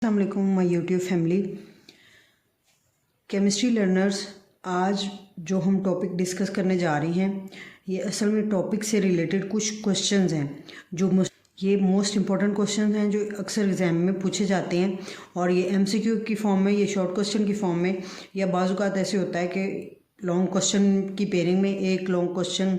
अस्सलाम वालेकुम my YouTube family. Chemistry learners, आज जो हम टॉपिक डिस्कस करने जा रहे हैं ये असल में टॉपिक से रिलेटेड कुछ क्वेश्चंस हैं जो ये मोस्ट इंपॉर्टेंट क्वेश्चंस हैं जो अक्सर एग्ज़ाम में पूछे जाते हैं। और ये एमसीक्यू की फॉर्म में, ये शॉर्ट क्वेश्चन की फॉर्म में, या बाज़ औक़ात ऐसे होता है कि लॉन्ग क्वेश्चन की पेयरिंग में एक लॉन्ग क्वेश्चन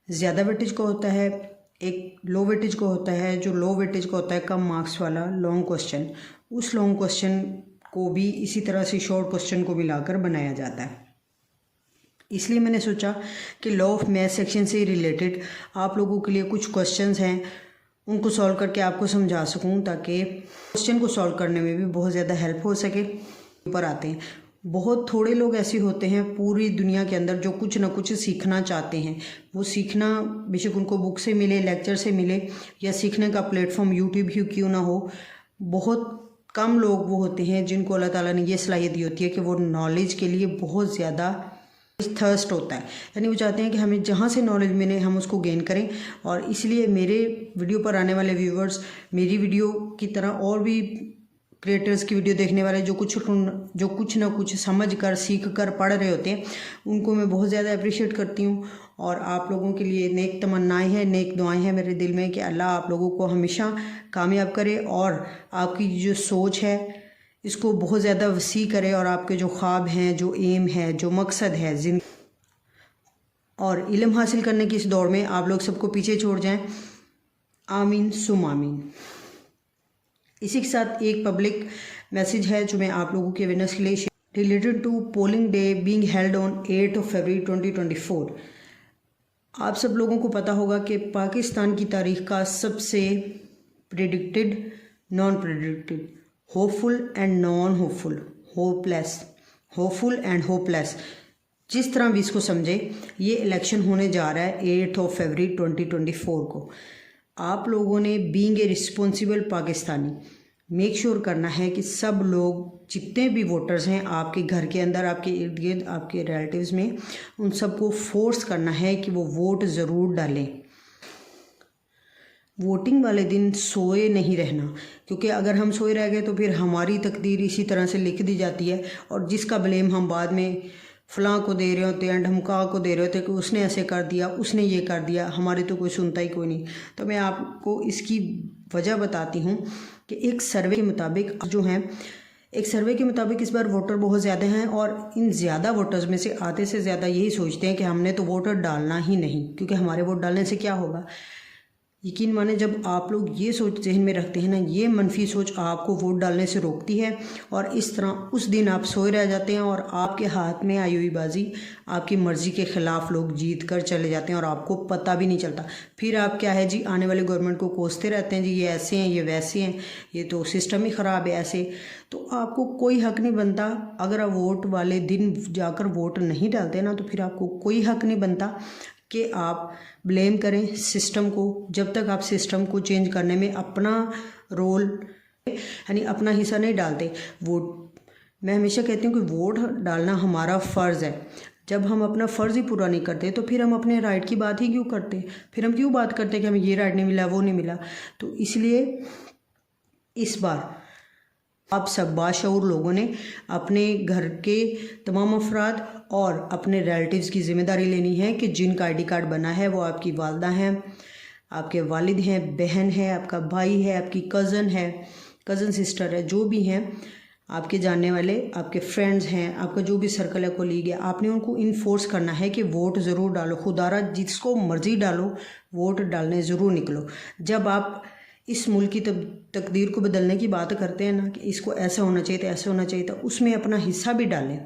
ज़्यादा वेटेज का होता है, एक लो वेटेज का होता है। जो लो वेटेज का होता है कम मार्क्स वाला लॉन्ग क्वेश्चन, उस लॉन्ग क्वेश्चन को भी इसी तरह से शॉर्ट क्वेश्चन को मिलाकर बनाया जाता है। इसलिए मैंने सोचा कि लॉ ऑफ मैथ सेक्शन से रिलेटेड आप लोगों के लिए कुछ क्वेश्चंस हैं, उनको सॉल्व करके आपको समझा सकूं ताकि क्वेश्चन को सॉल्व करने में भी बहुत ज़्यादा हेल्प हो सके। ऊपर आते हैं, बहुत थोड़े लोग ऐसे होते हैं पूरी दुनिया के अंदर जो कुछ ना कुछ सीखना चाहते हैं। वो सीखना बेशक उनको बुक से मिले, लेक्चर से मिले, या सीखने का प्लेटफॉर्म यूट्यूब ही क्यों ना हो, बहुत कम लोग वो होते हैं जिनको अल्लाह ताला ने ये सलाहियत दी होती है कि वो नॉलेज के लिए बहुत ज़्यादा थर्स्ट होता है। यानी वो चाहते हैं कि हमें जहाँ से नॉलेज मिले हम उसको गेन करें। और इसलिए मेरे वीडियो पर आने वाले व्यूवर्स मेरी वीडियो की तरह और भी क्रिएटर्स की वीडियो देखने वाले जो कुछ ना कुछ समझ कर, सीख कर, पढ़ रहे होते हैं, उनको मैं बहुत ज़्यादा अप्रिशिएट करती हूँ। और आप लोगों के लिए नेक तमन्नाएं हैं, नेक दुआएं हैं मेरे दिल में कि अल्लाह आप लोगों को हमेशा कामयाब करे और आपकी जो सोच है इसको बहुत ज़्यादा वसी करे, और आपके जो ख्वाब हैं, जो एम है, जो मकसद है जिंदगी और इल्म हासिल करने की इस दौड़ में आप लोग सबको पीछे छोड़ जाएं। आमीन सुम आमीन। इसी के साथ एक पब्लिक मैसेज है जो मैं आप लोगों के अवेयरनेस के लिए related to polling day being held on 8 फरवरी 2024। आप सब लोगों को पता होगा कि पाकिस्तान की तारीख का सबसे predicted, non predicted, hopeful and non hopeful, hopeless, hopeful and hopeless, जिस तरह भी इसको समझे, ये इलेक्शन होने जा रहा है 8 फरवरी 2024 को। आप लोगों ने being a responsible Pakistani make sure करना है कि सब लोग, जितने भी वोटर्स हैं आपके घर के अंदर, आपके इर्द गिर्द, आपके रिलेटिव्स में, उन सबको फोर्स करना है कि वो वोट ज़रूर डालें। वोटिंग वाले दिन सोए नहीं रहना, क्योंकि अगर हम सोए रह गए तो फिर हमारी तकदीर इसी तरह से लिख दी जाती है और जिसका ब्लेम हम बाद में फ़लाँ को दे रहे होते हैं, ढमका को दे रहे होते हैं कि उसने ऐसे कर दिया, उसने ये कर दिया, हमारे तो कोई सुनता ही कोई नहीं। तो मैं आपको इसकी वजह बताती हूँ कि एक सर्वे के मुताबिक इस बार वोटर बहुत ज़्यादा हैं और इन ज़्यादा वोटर्स में से आधे से ज़्यादा यही सोचते हैं कि हमने तो वोटर डालना ही नहीं, क्योंकि हमारे वोट डालने से क्या होगा। यकीन माने, जब आप लोग ये सोच जहन में रखते हैं ना, ये मनफी सोच आपको वोट डालने से रोकती है और इस तरह उस दिन आप सोए रह जाते हैं और आपके हाथ में आई हुई बाजी, आपकी मर्ज़ी के ख़िलाफ़ लोग जीत कर चले जाते हैं और आपको पता भी नहीं चलता। फिर आप क्या है जी, आने वाले गवर्नमेंट को कोसते रहते हैं जी, ये ऐसे हैं, ये वैसे हैं, ये तो सिस्टम ही ख़राब है ऐसे। तो आपको कोई हक़ नहीं बनता, अगर आप वोट वाले दिन जाकर वोट नहीं डालते ना, तो फिर आपको कोई हक़ नहीं बनता कि आप ब्लेम करें सिस्टम को, जब तक आप सिस्टम को चेंज करने में अपना रोल यानी अपना हिस्सा नहीं डालते। वोट, मैं हमेशा कहती हूँ कि वोट डालना हमारा फ़र्ज़ है। जब हम अपना फ़र्ज़ ही पूरा नहीं करते तो फिर हम अपने राइट की बात ही क्यों करते, फिर हम क्यों बात करते कि हमें ये राइट नहीं मिला, वो नहीं मिला। तो इसलिए इस बार आप सब बाशऊर लोगों ने अपने घर के तमाम अफराद और अपने रिलेटिव्स की ज़िम्मेदारी लेनी है कि जिनका आईडी कार्ड बना है वो आपकी वालदा हैं, आपके वालिद हैं, बहन है, आपका भाई है, आपकी कज़न है, कज़न सिस्टर है, जो भी हैं आपके जानने वाले, आपके फ्रेंड्स हैं, आपका जो भी सर्कल है, कोलीग है, आपने उनको इन्फोर्स करना है कि वोट ज़रूर डालो। खुदारा जिसको मर्ज़ी डालो, वोट डालने ज़रूर निकलो। जब आप इस मुल्क की तकदीर को बदलने की बात करते हैं ना, कि इसको ऐसा होना चाहिए था, ऐसा होना चाहिए था, उसमें अपना हिस्सा भी डालें।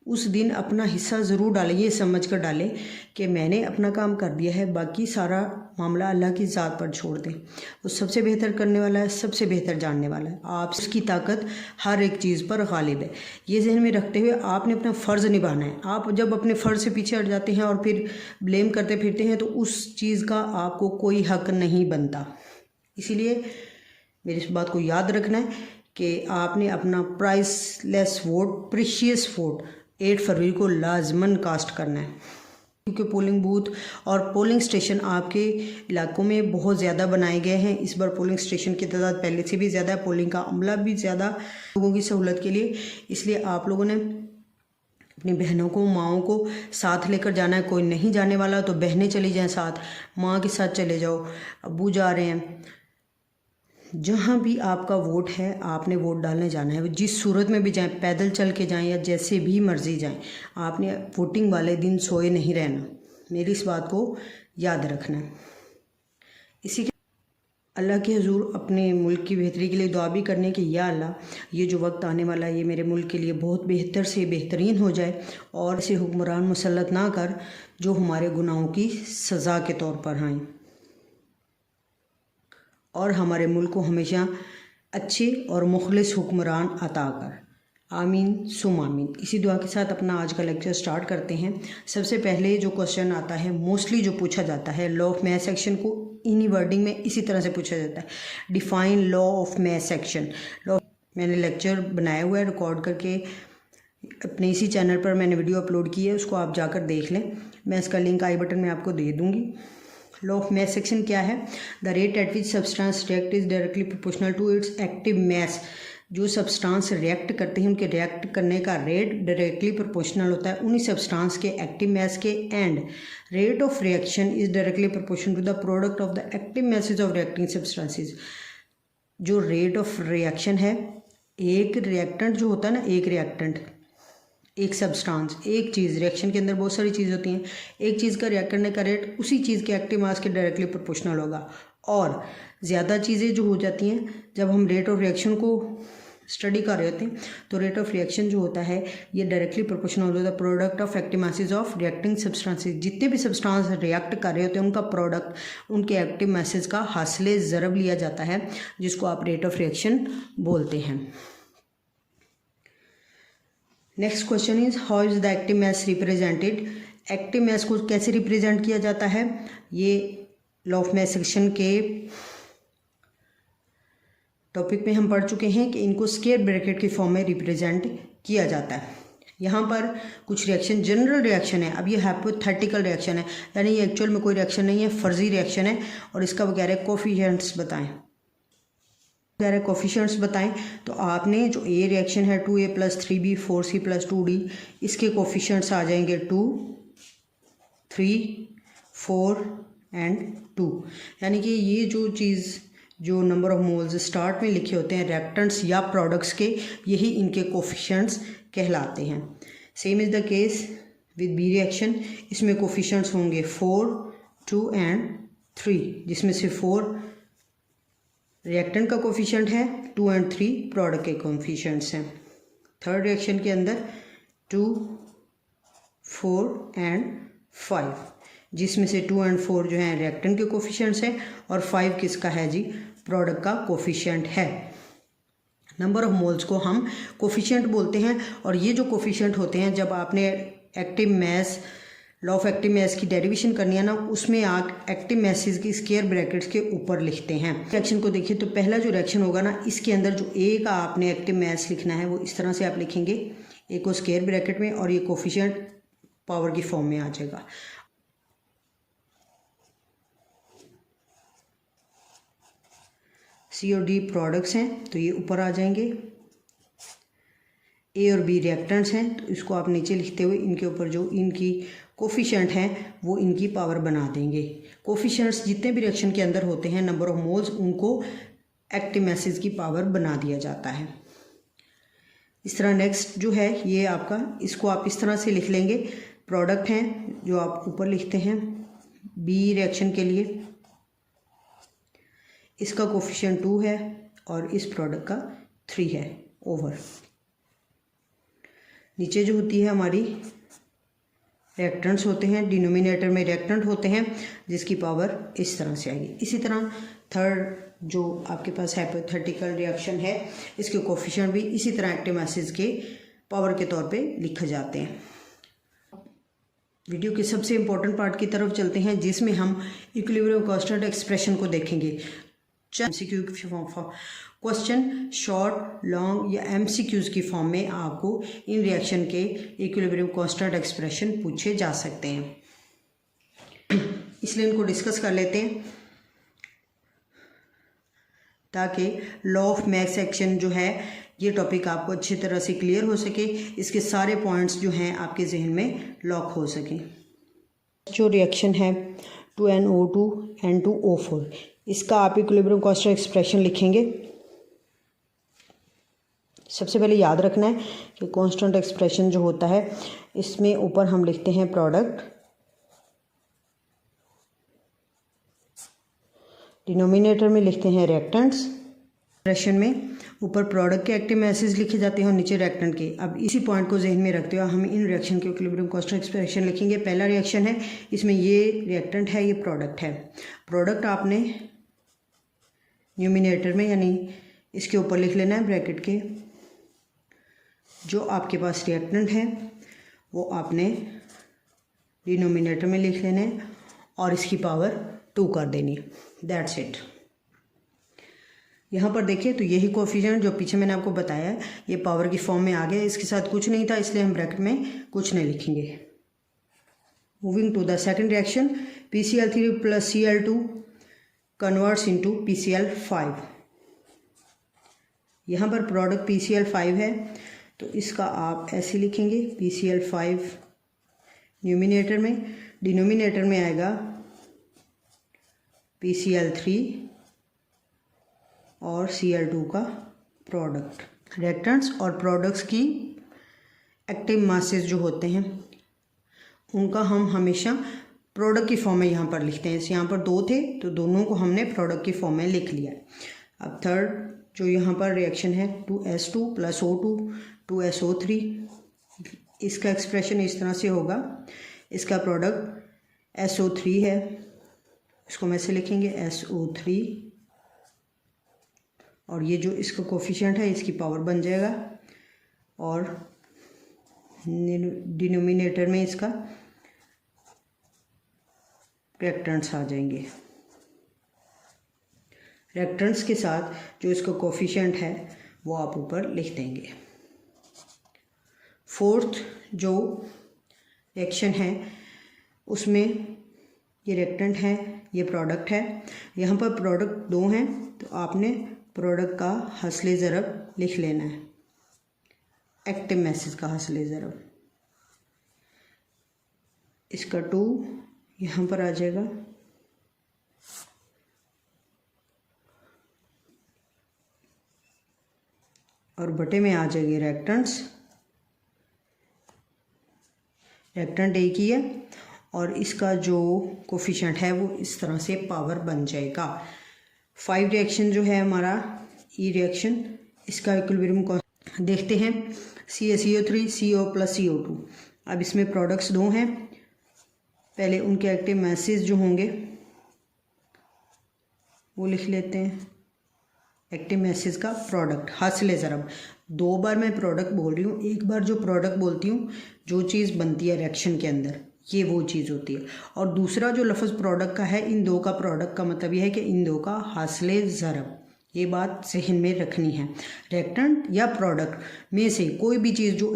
उस दिन अपना हिस्सा ज़रूर डालें, ये समझ कर डालें कि मैंने अपना काम कर दिया है, बाकी सारा मामला अल्लाह की ज़ात पर छोड़ दें। वो सबसे बेहतर करने वाला है, सबसे बेहतर जानने वाला है। आप उसकी ताकत हर एक चीज़ पर गालिब है। ये जहन में रखते हुए आपने अपना फ़र्ज़ निभाना है। आप जब अपने फ़र्ज़ से पीछे हट जाते हैं और फिर ब्लेम करते फिरते हैं तो उस चीज़ का आपको कोई हक़ नहीं बनता। इसीलिए मेरी इस बात को याद रखना है कि आपने अपना प्राइसलेस वोट, प्रीशियस वोट 8 फरवरी को लाजमन कास्ट करना है। क्योंकि पोलिंग बूथ और पोलिंग स्टेशन आपके इलाकों में बहुत ज़्यादा बनाए गए हैं। इस बार पोलिंग स्टेशन की तादाद पहले से भी ज़्यादा है, पोलिंग का अमला भी ज़्यादा लोगों की सहूलत के लिए। इसलिए आप लोगों ने अपनी बहनों को, माओं को साथ लेकर जाना है। कोई नहीं जाने वाला तो बहनें चली जाएं साथ, माँ के साथ चले जाओ, अब्बू जा रहे हैं। जहाँ भी आपका वोट है आपने वोट डालने जाना है, जिस सूरत में भी जाएं, पैदल चल के जाएं या जैसे भी मर्जी जाएं, आपने वोटिंग वाले दिन सोए नहीं रहना। मेरी इस बात को याद रखना है। इसी के अल्लाह के हुजूर अपने मुल्क की बेहतरी के लिए दुआ भी करने कि या अल्लाह, ये जो वक्त आने वाला है ये मेरे मुल्क के लिए बहुत बेहतर से बेहतरीन हो जाए और ऐसे हुक्मरान मुसल्लत ना कर जो हमारे गुनाहों की सज़ा के तौर पर आएँ और हमारे मुल्क को हमेशा अच्छे और मुखलिस हुक्मरान अता कर। आमीन सुम आमीन। इसी दुआ के साथ अपना आज का लेक्चर स्टार्ट करते हैं। सबसे पहले जो क्वेश्चन आता है, मोस्टली जो पूछा जाता है, लॉ ऑफ मैथ सेक्शन को इन्हीं वर्डिंग में इसी तरह से पूछा जाता है, define law of math section. मैंने लेक्चर बनाया हुआ है रिकॉर्ड करके, अपने इसी चैनल पर मैंने वीडियो अपलोड की है, उसको आप जाकर देख लें। मैं इसका लिंक आई बटन में आपको दे दूँगी। लॉ ऑफ मैथ सेक्शन क्या है? The rate at which substance react is directly proportional to its active mass. जो सब्सटेंस रिएक्ट करते हैं उनके रिएक्ट करने का रेट डायरेक्टली प्रोपोर्शनल होता है उन्हीं सब्सटेंस के एक्टिव मैस के, and rate of reaction is directly proportional to the product of the active masses of reacting substances. जो रेट ऑफ रिएक्शन है, एक रिएक्टेंट जो होता है ना, एक रिएक्टेंट, एक सब्सटेंस, एक चीज़, रिएक्शन के अंदर बहुत सारी चीज़ होती हैं, एक चीज़ का रिएक्ट करने का रेट उसी चीज़ के एक्टिव मास के डायरेक्टली प्रोपोर्शनल होगा। और ज़्यादा चीज़ें जो हो जाती हैं, जब हम रेट ऑफ रिएक्शन को स्टडी कर रहे होते हैं तो रेट ऑफ रिएक्शन जो होता है ये डायरेक्टली प्रोपोर्शनल होता है product of active masses of reacting substances. जितने भी सब्सटेंस रिएक्ट कर रहे होते हैं उनका प्रोडक्ट, उनके एक्टिव मैसेज का हासिले ज़रब लिया जाता है, जिसको आप रेट ऑफ रिएक्शन बोलते हैं। Next question is how is the active mass represented. Active mass को कैसे रिप्रेजेंट किया जाता है? ये लॉ ऑफ मैथ सेक्शन के टॉपिक में हम पढ़ चुके हैं कि इनको स्क्वायर ब्रैकेट की फॉर्म में रिप्रेजेंट किया जाता है। यहाँ पर कुछ रिएक्शन जनरल रिएक्शन है, अब ये हाइपोथेटिकल रिएक्शन है, यानी ये एक्चुअल में कोई रिएक्शन नहीं है, फर्जी रिएक्शन है। और इसका वो कह रहे हैं कोफिशिएंट्स बताएं, कह रहे कोफिशिएंट्स बताएं। तो आपने जो ए रिएक्शन है 2a + 3b 4c + 2d, इसके कोफिशिएंट्स आ जाएंगे 2, 3, 4 एंड 2। यानी कि ये जो चीज़, जो नंबर ऑफ मोल्स स्टार्ट में लिखे होते हैं रिएक्टेंट्स या प्रोडक्ट्स के, यही इनके कोफिशिएंट्स कहलाते हैं। Same is the case with B reaction. इसमें कोफिशिएंट्स होंगे 4, 2 एंड 3, जिसमें से 4 रिएक्टेंट का कोफिशिएंट है, 2 एंड 3 प्रोडक्ट के कोफिशिएंट्स हैं। थर्ड रिएक्शन के अंदर 2, 4 एंड 5, जिसमें से 2 एंड 4 जो हैं रिएक्टेंट के कोफिशिएंट्स हैं और 5 किसका है जी? प्रोडक्ट का कोफिशिएंट है। नंबर ऑफ मोल्स को हम कोफिशिएंट बोलते हैं। और ये जो कोफिशिएंट होते हैं, जब आपने active mass, law of active mass की डेरिवेशन करनी है ना, उसमें आप एक्टिव मैसेज की स्क्वायर ब्रैकेट्स के ऊपर लिखते हैं। रिएक्शन को देखिए तो पहला जो रिएक्शन होगा ना, इसके अंदर जो ए का आपने एक्टिव मैस लिखना है वो इस तरह से आप लिखेंगे, ए को स्क्वायर ब्रैकेट में और ये कोफिशिएंट पावर की फॉर्म में आ जाएगा। सी और डी प्रोडक्ट्स हैं तो ये ऊपर आ जाएंगे, ए और बी रिएक्टेंट्स हैं तो इसको आप नीचे लिखते हुए इनके ऊपर जो इनकी कोफिशिएंट हैं वो इनकी पावर बना देंगे। कोफिशिएंट्स जितने भी रिएक्शन के अंदर होते हैं, नंबर ऑफ मोल्स, उनको एक्टिव मैसेज की पावर बना दिया जाता है। इस तरह नेक्स्ट जो है ये आपका, इसको आप इस तरह से लिख लेंगे, प्रोडक्ट हैं जो आप ऊपर लिखते हैं बी रिएक्शन के लिए, इसका कोफिशिएंट 2 है और इस प्रोडक्ट का 3 है ओवर। नीचे जो होती है हमारी रिएक्टेंट्स होते हैं, डिनोमिनेटर में रिएक्टेंट होते हैं जिसकी पावर इस तरह से आएगी। इसी तरह थर्ड जो आपके पास हाइपोथेटिकल रिएक्शन है, इसके कोफिशिएंट भी इसी तरह एक्टिव मैसेज के पावर के तौर पे लिखे जाते हैं। वीडियो के सबसे इम्पोर्टेंट पार्ट की तरफ चलते हैं जिसमें हम इक्विलिब्रियम कांस्टेंट एक्सप्रेशन को देखेंगे। एमसीक्यू की फॉर्म, क्वेश्चन शॉर्ट, लॉन्ग या एमसीक्यूज की फॉर्म में आपको इन रिएक्शन के इक्विलिब्रियम कांस्टेंट एक्सप्रेशन पूछे जा सकते हैं। इसलिए इनको डिस्कस कर लेते हैं ताकि लॉ ऑफ मैक्स एक्शन जो है ये टॉपिक आपको अच्छी तरह से क्लियर हो सके, इसके सारे पॉइंट्स जो हैं आपके जहन में लॉक हो सकें। जो रिएक्शन है 2NO2 N2O4, इसका आप इक्विलिब्रियम कांस्टेंट एक्सप्रेशन लिखेंगे। सबसे पहले याद रखना है कि कांस्टेंट एक्सप्रेशन जो होता है इसमें ऊपर हम लिखते हैं प्रोडक्ट, डिनोमिनेटर में लिखते हैं रिएक्टेंट्स, एक्सप्रेशन में ऊपर प्रोडक्ट के एक्टिव मासेस लिखे जाते हैं और नीचे रिएक्टेंट के। अब इसी पॉइंट को जहन में रखते हुए हम इन रिएक्शन के इक्विलिब्रियम कांस्टेंट एक्सप्रेशन लिखेंगे। पहला रिएक्शन है, इसमें ये रिएक्टेंट है, ये प्रोडक्ट है। प्रोडक्ट आपने न्यूमिनेटर में यानी इसके ऊपर लिख लेना है ब्रैकेट के। जो आपके पास रिएक्टेंट है वो आपने डिनोमिनेटर में लिख लेना है और इसकी पावर 2 कर देनी है। That's it. यहाँ पर देखिए तो यही कोफिशिएंट जो पीछे मैंने आपको बताया है ये पावर की फॉर्म में आ गया। इसके साथ कुछ नहीं था इसलिए हम ब्रैकेट में कुछ नहीं लिखेंगे। Moving to the second reaction, PCl3 plus Cl2 converts into PCl5। यहाँ पर प्रोडक्ट PCl5 है तो इसका आप ऐसे लिखेंगे PCl5 न्यूमिनेटर में, डिनोमिनेटर में आएगा PCl3 और Cl2 का प्रोडक्ट। रिएक्टेंट्स और प्रोडक्ट्स की एक्टिव मासेस जो होते हैं उनका हम हमेशा प्रोडक्ट की फॉर्म में यहाँ पर लिखते हैं। यहाँ पर 2 थे तो दोनों को हमने प्रोडक्ट की फॉर्म में लिख लिया। अब थर्ड जो यहाँ पर रिएक्शन है 2S2 प्लस O2 2SO3, इसका एक्सप्रेशन इस तरह से होगा। इसका प्रोडक्ट SO3 है, इसको हम ऐसे लिखेंगे SO3 और ये जो इसका कोफिशिएंट है इसकी पावर बन जाएगा और डिनोमिनेटर में इसका रिएक्टेंट्स आ जाएंगे। रिएक्टेंट्स के साथ जो इसका कोफिशिएंट है वो आप ऊपर लिख देंगे। फोर्थ जो रिएक्शन है उसमें ये रिएक्टेंट है, ये प्रोडक्ट है। यहाँ पर प्रोडक्ट 2 हैं तो आपने प्रोडक्ट का हस्ले ज़रब लिख लेना है, एक्टिव मैसेज का हस्ले ज़रब। इसका 2 यहाँ पर आ जाएगा और बटे में आ जाएगी रिएक्टेंट्स। रिएक्टेंट एक ही है और इसका जो कोफिशिएंट है वो इस तरह से पावर बन जाएगा। 5 रिएक्शन जो है हमारा ई रिएक्शन, इसका इक्विलिब्रियम देखते हैं। CaCO3 CO plus CO2। अब इसमें प्रोडक्ट्स 2 हैं, पहले उनके एक्टिव मासेस जो होंगे वो लिख लेते हैं। एक्टिव मैसेज का प्रोडक्ट हस्ले ज़रब, 2 बार मैं प्रोडक्ट बोल रही हूँ, एक बार जो प्रोडक्ट बोलती हूँ जो चीज़ बनती है रिएक्शन के अंदर ये वो चीज़ होती है। और दूसरा जो लफ्ज़ प्रोडक्ट का है, इन 2 का प्रोडक्ट का मतलब ये है कि इन 2 का हस्ले ज़रब। ये बात जहन में रखनी है। रिएक्टेंट या प्रोडक्ट में से कोई भी चीज़ जो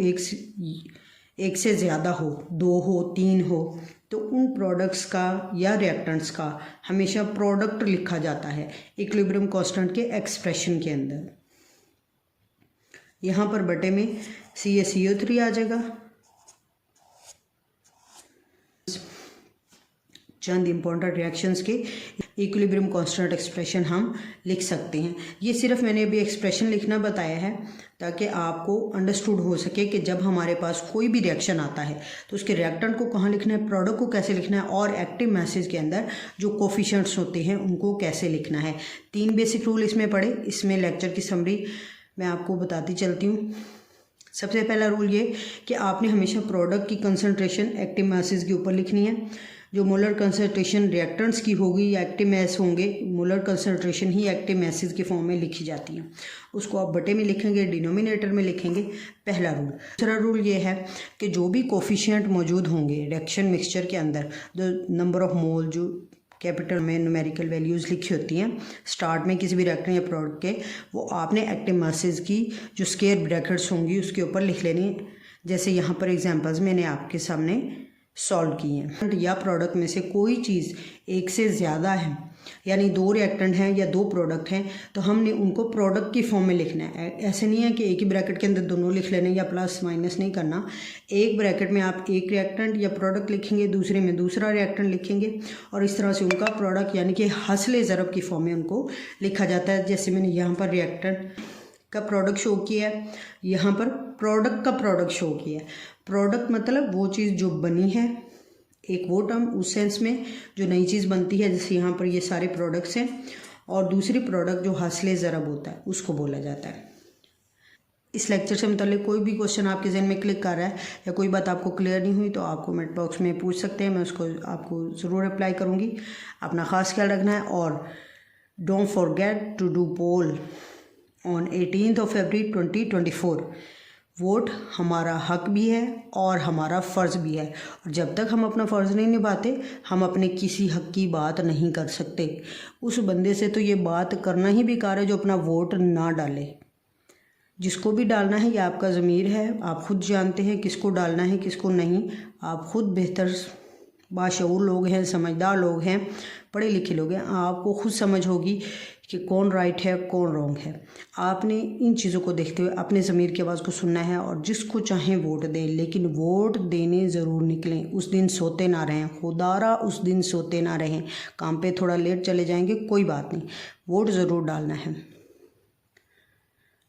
एक से ज़्यादा हो, 2 हो, 3 हो, तो उन प्रोडक्ट्स का या रिएक्टेंट्स का हमेशा प्रोडक्ट लिखा जाता है इक्विलिब्रियम कांस्टेंट के एक्सप्रेशन के अंदर। यहाँ पर बटे में CaCO3 आ जाएगा। चंद इंपॉर्टेंट रिएक्शंस के इक्विलिब्रियम कांस्टेंट एक्सप्रेशन हम लिख सकते हैं। ये सिर्फ मैंने अभी एक्सप्रेशन लिखना बताया है ताकि आपको अंडरस्टूड हो सके कि जब हमारे पास कोई भी रिएक्शन आता है तो उसके रिएक्टेंट को कहाँ लिखना है, प्रोडक्ट को कैसे लिखना है और एक्टिव मैसेज के अंदर जो कोफिशिएंट्स होते हैं उनको कैसे लिखना है। 3 बेसिक रूल इसमें पढ़े। इसमें लेक्चर की समरी मैं आपको बताती चलती हूँ। सबसे पहला रूल ये कि आपने हमेशा प्रोडक्ट की कंसंट्रेशन एक्टिव मैसेज के ऊपर लिखनी है। जो मोलर कंसंट्रेशन रिएक्टेंट्स की होगी या एक्टिव मैस होंगे, मोलर कंसंट्रेशन ही एक्टिव मैसेज के फॉर्म में लिखी जाती है। उसको आप बटे में लिखेंगे, डिनोमिनेटर में लिखेंगे। पहला रूल। दूसरा रूल ये है कि जो भी कोफिशिएंट मौजूद होंगे रिएक्शन मिक्सचर के अंदर, जो नंबर ऑफ मोल जो कैपिटल में न्यूमेरिकल वैल्यूज़ लिखी होती हैं स्टार्ट में किसी भी रिएक्टेंट या प्रोडक्ट के, वो आपने एक्टिव मैसेज की जो स्क्वायर ब्रैकेट्स होंगी उसके ऊपर लिख लेनी है। जैसे यहाँ पर एग्जांपल्स मैंने आपके सामने सॉल्व किए हैं। या प्रोडक्ट में से कोई चीज़ एक से ज़्यादा है, यानी 2 रिएक्टेंट हैं या 2 प्रोडक्ट हैं, तो हमने उनको प्रोडक्ट की फॉर्म में लिखना है। ऐसे नहीं है कि एक ही ब्रैकेट के अंदर दोनों लिख लेने या प्लस माइनस नहीं करना। एक ब्रैकेट में आप एक रिएक्टेंट या प्रोडक्ट लिखेंगे, दूसरे में दूसरा रिएक्टेंट लिखेंगे और इस तरह से उनका प्रोडक्ट यानी कि हस्ले ज़रब की फॉर्म में उनको लिखा जाता है। जैसे मैंने यहाँ पर रिएक्टेंट का प्रोडक्ट शो किया है, यहाँ पर प्रोडक्ट का प्रोडक्ट शो किया है। प्रोडक्ट मतलब वो चीज़ जो बनी है, एक वो टर्म उस सेंस में जो नई चीज़ बनती है, जैसे यहाँ पर ये सारे प्रोडक्ट्स हैं, और दूसरी प्रोडक्ट जो हासिल ज़रब होता है उसको बोला जाता है। इस लेक्चर से मतलब कोई भी क्वेश्चन आपके जहन में क्लिक कर रहा है या कोई बात आपको क्लियर नहीं हुई तो आप कमेंट बॉक्स में पूछ सकते हैं, मैं उसको आपको ज़रूर रिप्लाई करूँगी। अपना ख़ास ख्याल रखना है और don't forget to do poll on 18 फरवरी 2024। वोट हमारा हक भी है और हमारा फ़र्ज़ भी है, और जब तक हम अपना फ़र्ज़ नहीं निभाते हम अपने किसी हक की बात नहीं कर सकते। उस बंदे से तो ये बात करना ही बेकार है जो अपना वोट ना डाले। जिसको भी डालना है ये आपका ज़मीर है, आप खुद जानते हैं किसको डालना है किसको नहीं। आप खुद बेहतर बाशऊर लोग हैं, समझदार लोग हैं, पढ़े लिखे लोग हैं, आपको खुद समझ होगी कि कौन राइट है कौन रॉन्ग है। आपने इन चीज़ों को देखते हुए अपने ज़मीर की आवाज़ को सुनना है और जिसको चाहें वोट दें, लेकिन वोट देने ज़रूर निकलें। उस दिन सोते ना रहें, खुदारा उस दिन सोते ना रहें। काम पे थोड़ा लेट चले जाएंगे कोई बात नहीं, वोट ज़रूर डालना है।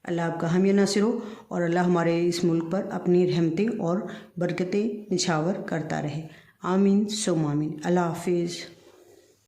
अल्लाह आपका हामी नासिर हो और अल्लाह हमारे इस मुल्क पर अपनी रहमतें और बरकतें निछावर करता रहे। आमीन सुम आमीन। अल्लाह हाफिज़।